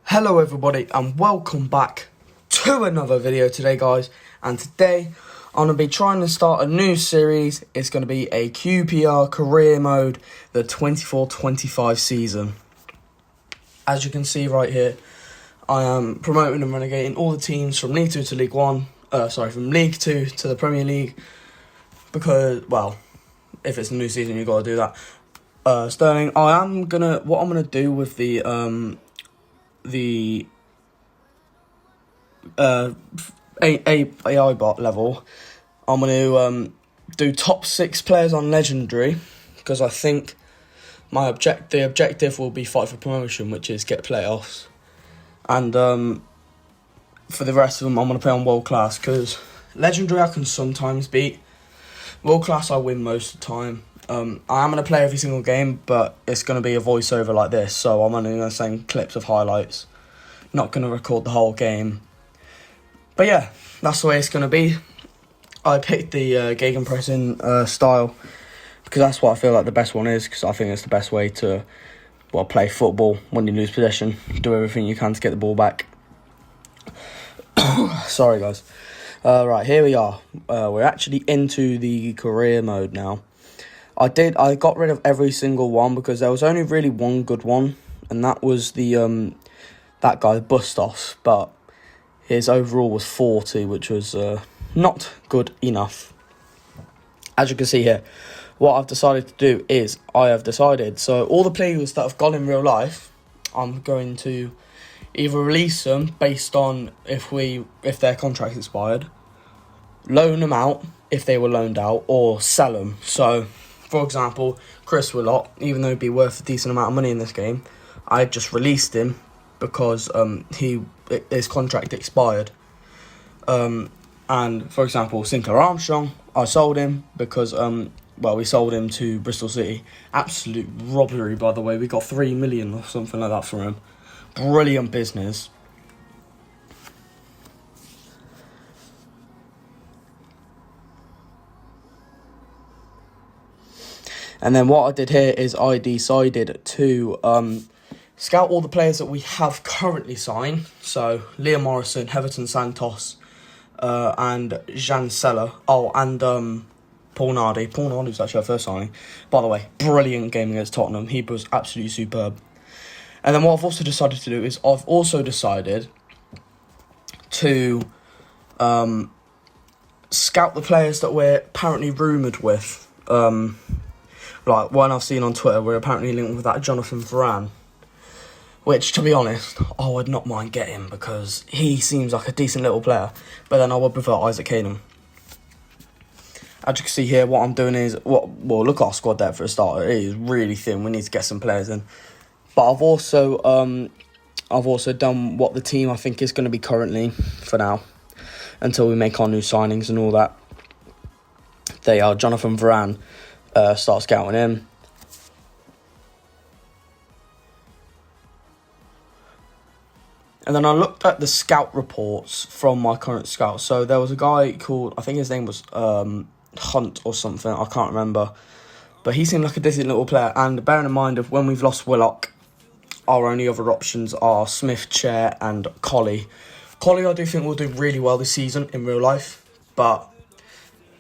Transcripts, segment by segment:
Hello everybody and welcome back to another video today, guys. And today I'm going to be trying to start a new series. It's going to be a QPR career mode, the 24-25 season. As you can see right here, I am promoting and relegating all the teams from League 2 to League 1. From League 2 to the Premier League. Because, well, if it's a new season, you've got to do that. Sterling, what I'm gonna do with the AI bot level, I'm going to do top 6 players on Legendary, because I think the objective will be fight for promotion, which is get playoffs. And for the rest of them, I'm going to play on World Class, because Legendary I can sometimes beat. World Class I win most of the time. I am going to play every single game, but it's going to be a voiceover like this, so I'm only going to send clips of highlights. Not going to record the whole game. But yeah, that's the way it's going to be. I picked the gegenpressing style because that's what I feel like the best one is, because I think it's the best way to play football when you lose possession. Do everything you can to get the ball back. Sorry, guys. Right, here we are. We're actually into the career mode now. I got rid of every single one because there was only really one good one, and that was the that guy Bustos, but his overall was 40, which was not good enough. As you can see here, what I've decided to do is so all the players that have gone in real life, I'm going to either release them based on if their contract expired, loan them out if they were loaned out, or sell them. So, for example, Chris Willott, even though he'd be worth a decent amount of money in this game, I just released him because his contract expired. And for example, Sinclair Armstrong, I sold him because we sold him to Bristol City. Absolute robbery, by the way. We got 3 million or something like that for him. Brilliant business. And then what I did here is I decided to scout all the players that we have currently signed. So, Liam Morrison, Heverton Santos, and Jan Seller. Oh, and Paul Nardi. Paul Nardi was actually our first signing. By the way, brilliant game against Tottenham. He was absolutely superb. And then what I've also decided to do is I've also decided to scout the players that we're apparently rumoured with. Like one I've seen on Twitter, we're apparently linked with that Jonathan Varane. Which, to be honest, I would not mind getting because he seems like a decent little player. But then I would prefer Isaac Canham. As you can see here, what I'm doing is, look at our squad depth for a starter. It is really thin. We need to get some players in. But I've also done what the team I think is going to be currently for now, until we make our new signings and all that. They are Jonathan Varane. Start scouting him. And then I looked at the scout reports from my current scout. So there was a guy called, I think his name was Hunt or something, I can't remember. But he seemed like a decent little player. And bearing in mind of when we've lost Willock, our only other options are Smith, Chair and Colley. Colley I do think will do really well this season in real life. But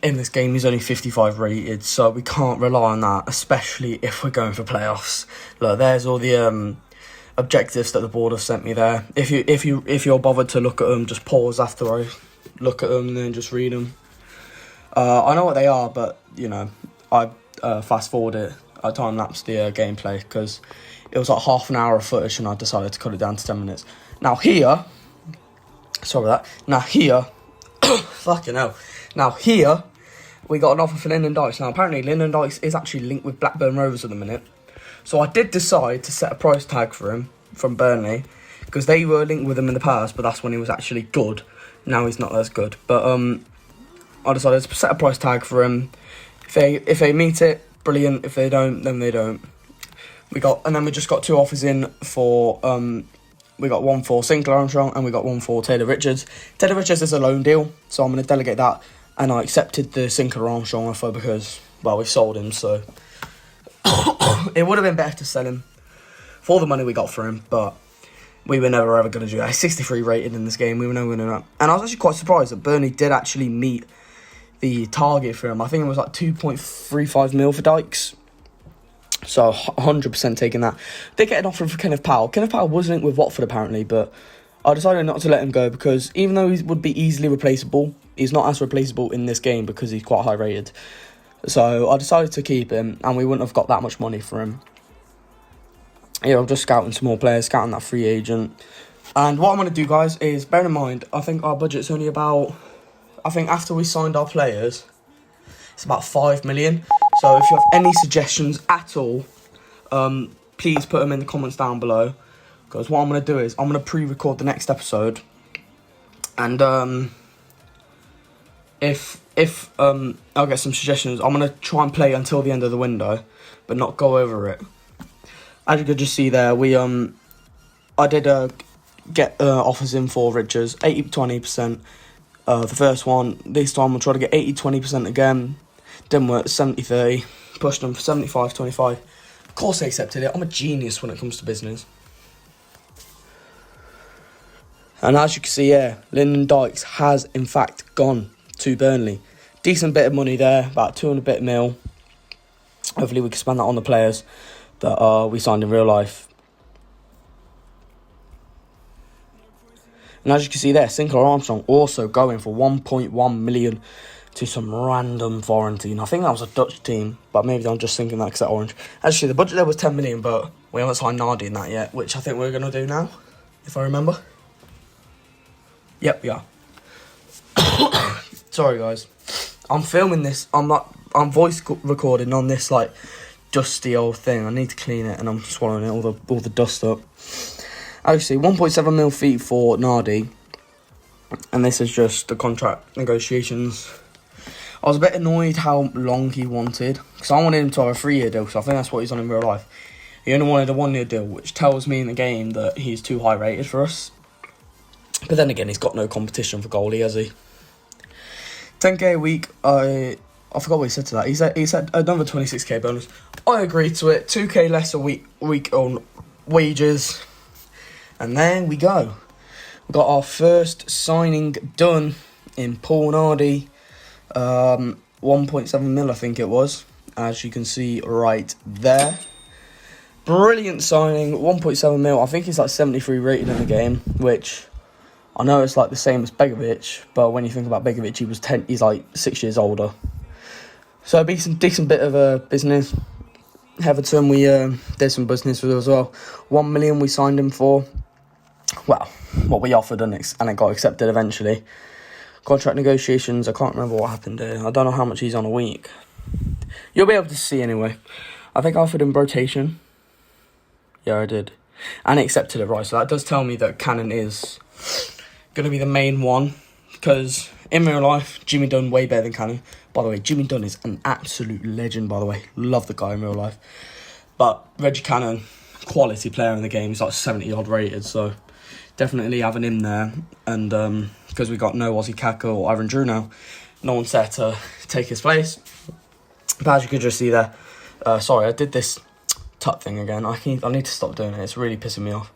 in this game, he's only 55 rated, so we can't rely on that, especially if we're going for playoffs. Look, there's all the objectives that the board have sent me there. If you're bothered to look at them, just pause after I look at them and then just read them. I know what they are, but I fast forward it. I time lapse the gameplay because it was like half an hour of footage, and I decided to cut it down to 10 minutes. Now here, fucking hell. Now here, we got an offer for Lyndon Dykes. Now apparently Lyndon Dykes is actually linked with Blackburn Rovers at the minute. So I did decide to set a price tag for him from Burnley, because they were linked with him in the past, but that's when he was actually good. Now he's not as good. But I decided to set a price tag for him. If they meet it, brilliant. If they don't, then they don't. We just got 2 offers in for we got one for Sinclair Armstrong and we got one for Taylor Richards. Taylor Richards is a loan deal, so I'm going to delegate that. And I accepted the Sinclair Armstrong offer because, we sold him, so it would have been better to sell him for the money we got for him, but We were never ever going to do that. 63 rated in this game. We were never going to do that. And I was actually quite surprised that Burnley did actually meet the target for him. I think it was like 2.35 mil for Dykes. So 100% taking that. They get an offer for Kenneth Powell. Kenneth Powell was linked with Watford apparently, but I decided not to let him go because even though he would be easily replaceable, he's not as replaceable in this game because he's quite high rated. So I decided to keep him, and we wouldn't have got that much money for him. I'm just scouting some more players, scouting that free agent. And what I'm going to do, guys, is bear in mind, I think our budget's only about, I think after we signed our players, it's about 5 million. So if you have any suggestions at all, please put them in the comments down below. Because what I'm going to do is I'm going to pre-record the next episode. And if I'll get some suggestions, I'm going to try and play until the end of the window, but not go over it. As you could just see there, I did get offers in for Richards, 80-20%. The first one, this time I'll try to get 80-20% again. Didn't work, 70-30. Pushed them for 75-25. Of course they accepted it. I'm a genius when it comes to business. And as you can see here, Lyndon Dykes has in fact gone to Burnley. Decent bit of money there, about 200 bit mil. Hopefully we can spend that on the players that we signed in real life. And as you can see there, Sinclair Armstrong also going for 1.1 million to some random foreign team. I think that was a Dutch team, but maybe I'm just thinking that because they're orange. Actually, the budget there was 10 million, but we haven't signed Nardi in that yet, which I think we're going to do now, if I remember. Yep, we are. Sorry, guys. I'm filming this. I'm voice recording on this, like, dusty old thing. I need to clean it, and I'm swallowing it, all the dust up. Actually, 1.7 mil fee for Nardi, and this is just the contract negotiations. I was a bit annoyed how long he wanted, because I wanted him to have a 3-year deal, so I think that's what he's on in real life. He only wanted a 1-year deal, which tells me in the game that he's too high rated for us. But then again, he's got no competition for goalie, has he? 10k a week, I forgot what he said to that. He said another 26k bonus. I agreed to it. 2k less a week on wages. And there we go. We got our first signing done in Paul Nardi. 1.7 mil, I think it was. As you can see right there. Brilliant signing. 1.7 mil. I think he's like 73 rated in the game, which I know it's like the same as Begovic, but when you think about Begovic, he's like 6 years older. So a decent bit of a business. Everton, we did some business with as well. 1 million we signed him for. Well, what we offered and it got accepted eventually. Contract negotiations, I can't remember what happened there. I don't know how much he's on a week. You'll be able to see anyway. I think I offered him rotation. Yeah, I did. And he accepted it, right. So that does tell me that Cannon is going to be the main one. Because in real life, Jimmy Dunn way better than Cannon. By the way, Jimmy Dunn is an absolute legend, by the way. Love the guy in real life. But Reggie Cannon, quality player in the game. He's like 70-odd rated, so definitely having him there. And because we got no Ozzy Kaka or Ivan Drew now, no one's there to take his place. But as you could just see there, sorry, I did this tut thing again. I need to stop doing it. It's really pissing me off.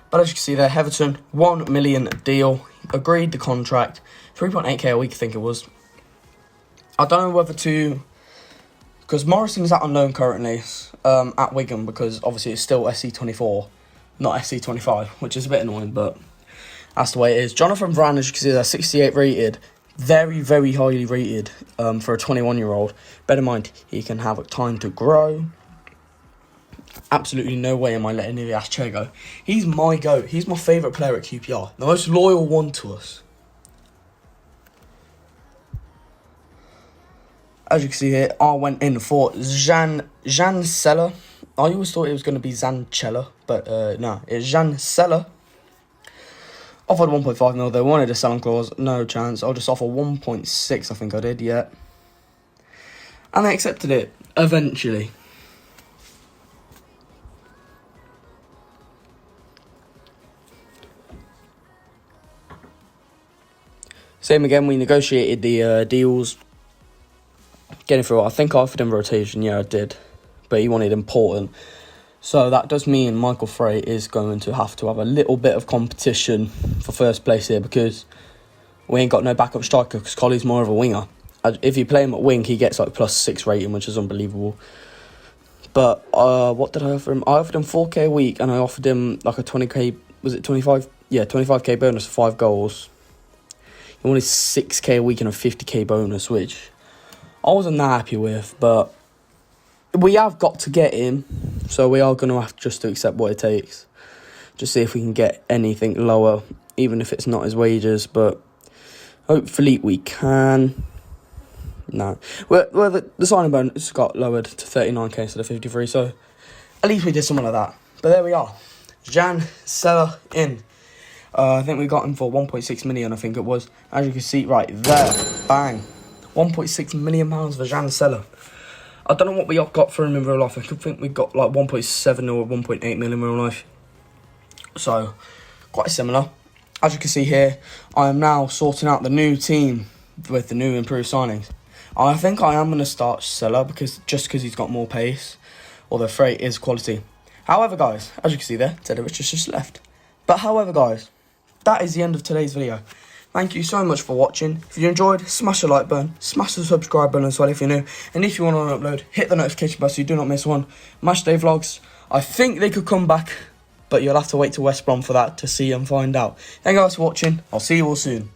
But as you can see there, Everton, 1 million deal. Agreed the contract. 3.8k a week, I think it was. I don't know whether to... Because Morrison's at unknown currently at Wigan, because obviously it's still SC24, not SC25, which is a bit annoying, but that's the way it is. Jonathan Varane, as you can see there, 68 rated. Very, very highly rated for a 21-year-old. Bear in mind, he can have time to grow. Absolutely no way am I letting Ilias Che go. He's my goat. He's my favourite player at QPR. The most loyal one to us. As you can see here, I went in for Jan Seller. I always thought it was going to be Zanchella, but no, it's Jan Seller. Offered 1.5 mil. They wanted a selling clause. No chance. I'll just offer 1.6, I think I did, yeah. And they accepted it, eventually. Same again, we negotiated the deals. Getting through, I think I offered him rotation, yeah I did. But he wanted important. So that does mean Michael Frey is going to have a little bit of competition for first place here, because we ain't got no backup striker, because Colley's more of a winger. If you play him at wing, he gets like +6 rating, which is unbelievable. But what did I offer him? I offered him 4k a week, and I offered him like a 20k, was it 25? Yeah, 25k bonus for 5 goals. He wanted 6k a week and a 50k bonus, which I wasn't that happy with, but we have got to get him, so we are going to have just to accept what it takes. Just see if we can get anything lower, even if it's not his wages, but hopefully we can. No. Well, the signing bonus got lowered to 39k instead of 53, so at least we did something like that. But there we are. Jan Seller in. I think we got him for 1.6 million, I think it was. As you can see right there. Bang. 1.6 million pounds for Jan Seller. I don't know what we got for him in real life. I could think we got like 1.7 or 1.8 million in real life. So, quite similar. As you can see here, I am now sorting out the new team with the new improved signings. I think I am going to start Seller because he's got more pace, although Frey is quality. However, guys, as you can see there, Tedovich just left. But however, guys, that is the end of today's video. Thank you so much for watching. If you enjoyed, smash the like button, smash the subscribe button as well if you're new. And if you want to upload, hit the notification bell so you do not miss one. Match day vlogs, I think they could come back, but you'll have to wait till West Brom for that to see and find out. Thank you guys for watching. I'll see you all soon.